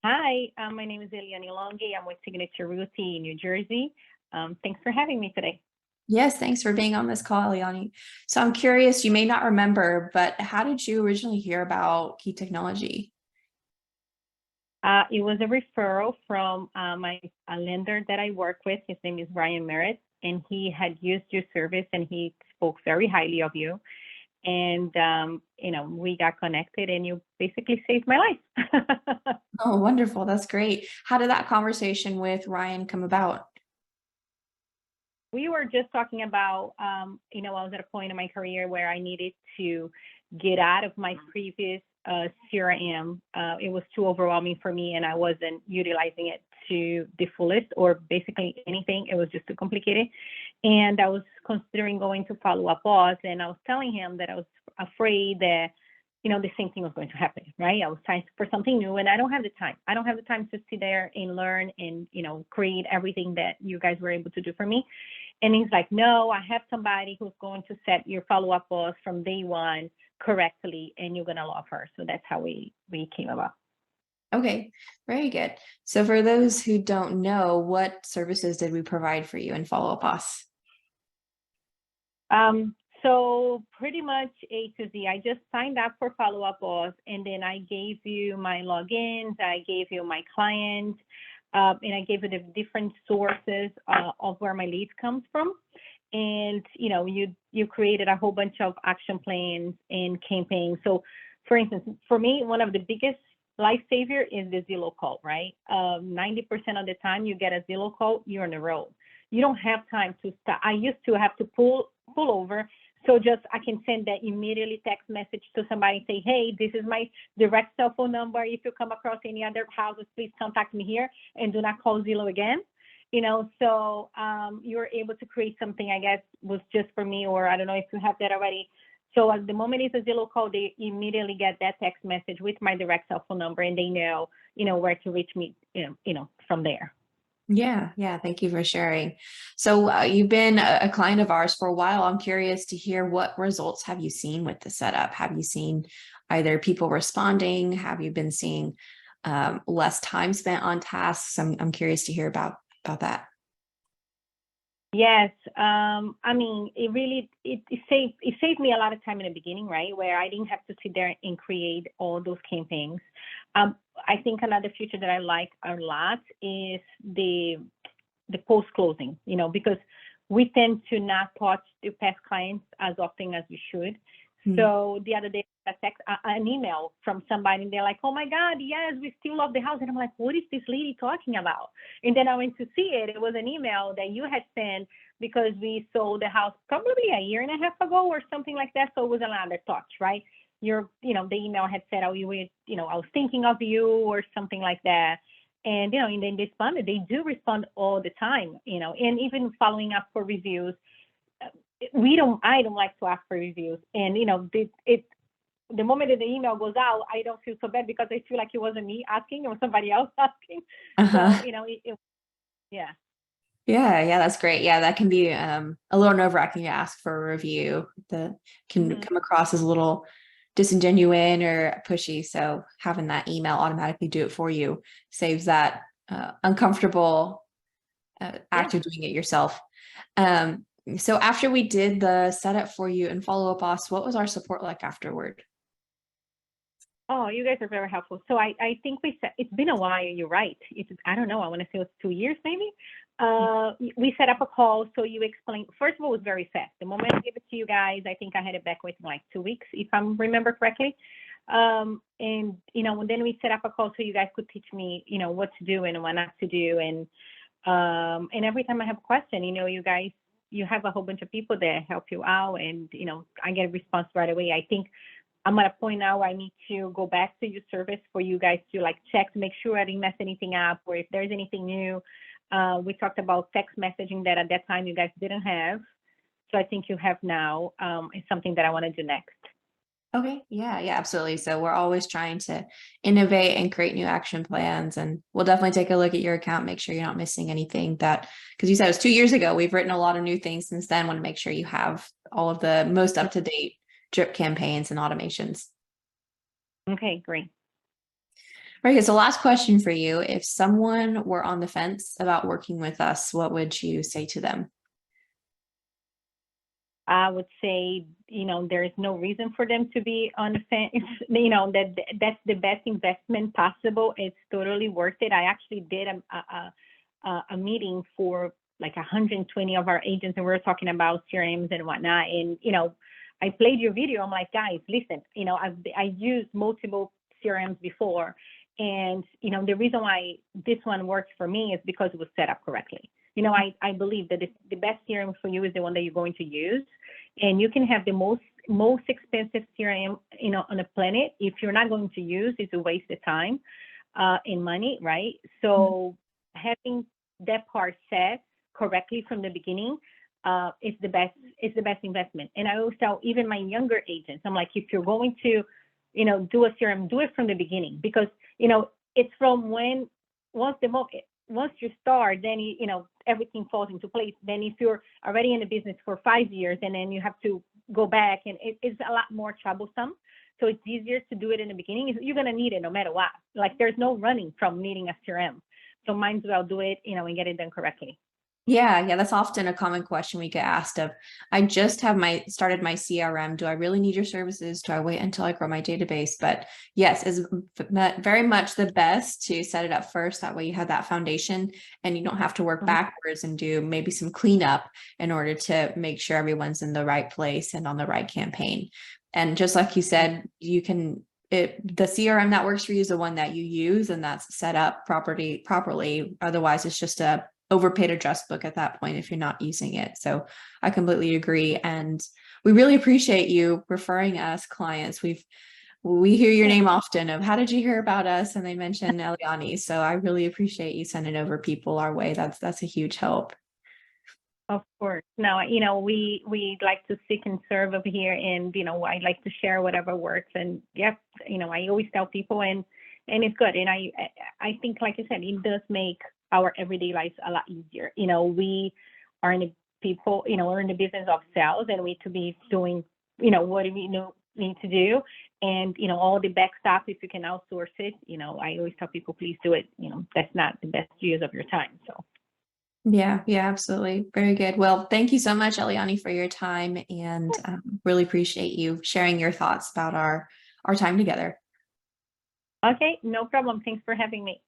Hi, my name is Eliane Longhi. I'm with Signature Realty in New Jersey. Thanks for having me today. Yes, thanks for being on this call, Eliane. So I'm curious, you may not remember, but how did you originally hear about Key Technology? It was a referral from my a lender that I work with. His name is Brian Merritt, and he had used your service, and he spoke very highly of you. And we got connected, and you basically saved my life. Oh, wonderful. That's great. How did that conversation with Ryan come about? We were just talking about, I was at a point in my career where I needed to get out of my previous CRM. It was too overwhelming for me, and I wasn't utilizing it to the fullest or basically anything. It was just too complicated. And I was considering going to follow up boss, and I was telling him that I was afraid that the same thing was going to happen, right? I was trying for something new, and I don't have the time. I don't have the time to sit there and learn and, create everything that you guys were able to do for me. And he's like, no, I have somebody who's going to set your follow-up boss from day one correctly, and you're going to love her. So that's how we came about. Okay, very good. So for those who don't know, what services did we provide for you in Follow Up Boss? So pretty much A to Z. I just signed up for Follow Up Boss, and then I gave you my logins, I gave you my client, and I gave you the different sources of where my leads comes from. And you created a whole bunch of action plans and campaigns. So, for instance, for me, one of the biggest lifesaver is the Zillow call, right? 90% of the time you get a Zillow call, you're on the road. You don't have time to stop. I used to have to pull over. So just I can send that immediately text message to somebody and say, hey, this is my direct cell phone number. If you come across any other houses, please contact me here and do not call Zillow again. So you're able to create something, I guess, was just for me, or I don't know if you have that already. So at the moment it's a Zillow call, they immediately get that text message with my direct cell phone number, and they know, where to reach me, from there. Yeah, thank you for sharing. So you've been a client of ours for a while. I'm curious to hear, what results have you seen with the setup? Have you seen either people responding? Have you been seeing less time spent on tasks? I'm curious to hear about that. Yes, I mean, it saved me a lot of time in the beginning, right? Where I didn't have to sit there and create all those campaigns. I think another feature that I like a lot is the post closing, because we tend to not touch the past clients as often as we should. So the other day, I text an email from somebody, and they're like, oh my God, yes, we still love the house. And I'm like, what is this lady talking about? And then I went to see it. It was an email that you had sent because we sold the house probably a year and a half ago or something like that. So it was another touch, right? The email had said, oh, I was thinking of you or something like that. And, and then they responded. They do respond all the time, and even following up for reviews. I don't like to ask for reviews. And, the moment that the email goes out, I don't feel so bad because I feel like it wasn't me asking, it was somebody else asking. Uh-huh. So, yeah. Yeah, that's great. Yeah, that can be a little nerve-wracking to ask for a review that can come across as a little disingenuous or pushy. So having that email automatically do it for you saves that uncomfortable act of doing it yourself. So after we did the setup for you and Follow Up Boss, what was our support like afterward? Oh, you guys are very helpful. So I think it's been a while. You're right. I don't know. I want to say it was 2 years maybe. We set up a call. So you explained, first of all, it was very fast. The moment I gave it to you guys, I think I had it back within like 2 weeks, if I remember correctly. And, then we set up a call so you guys could teach me, what to do and what not to do. And every time I have a question, you have a whole bunch of people that help you out, and, I get a response right away. I think I'm at a point now where I need to go back to your service for you guys to check to make sure I didn't mess anything up, or if there's anything new. We talked about text messaging that at that time you guys didn't have. So I think you have now. It's something that I want to do next. Okay. Yeah, absolutely. So we're always trying to innovate and create new action plans. And we'll definitely take a look at your account, make sure you're not missing anything because you said it was 2 years ago. We've written a lot of new things since then. Want to make sure you have all of the most up-to-date drip campaigns and automations. Okay, great. Okay, so last question for you. If someone were on the fence about working with us, what would you say to them? I would say, there is no reason for them to be on the fence. That's the best investment possible. It's totally worth it. I actually did a meeting for like 120 of our agents, and we were talking about CRMs and whatnot. And, I played your video. I'm like, guys, listen, I used multiple CRMs before. And, the reason why this one works for me is because it was set up correctly. I believe that the best CRM for you is the one that you're going to use. And you can have the most expensive CRM, on the planet. If you're not going to use, it's a waste of time and money, right? So having that part set correctly from the beginning is the best investment. And I always tell even my younger agents, I'm like, if you're going to, do a CRM, do it from the beginning, because it's from once you start, then everything falls into place. Then if you're already in the business for 5 years and then you have to go back, and it's a lot more troublesome. So it's easier to do it in the beginning. You're gonna need it no matter what. Like there's no running from needing a CRM. So might as well do it, and get it done correctly. Yeah, that's often a common question we get asked of, I just have started my CRM. Do I really need your services? Do I wait until I grow my database? But yes, is very much the best to set it up first. That way you have that foundation and you don't have to work backwards and do maybe some cleanup in order to make sure everyone's in the right place and on the right campaign. And just like you said, the CRM that works for you is the one that you use and that's set up properly. Otherwise, it's just a overpaid address book at that point if you're not using it. So I completely agree. And we really appreciate you referring us clients. We hear your name often of how did you hear about us? And they mention Eliane. So I really appreciate you sending over people our way. That's a huge help. Of course. Now, we like to seek and serve over here, and I like to share whatever works. And yep, I always tell people, and it's good. And I think, like I said, it does make our everyday lives a lot easier. We are in we're in the business of sales, and we need to be doing, what do we need to do, and all the back stuff. If you can outsource it, I always tell people, please do it. That's not the best use of your time. So. Yeah, absolutely. Very good. Well, thank you so much, Eliane, for your time, and really appreciate you sharing your thoughts about our time together. Okay, no problem. Thanks for having me.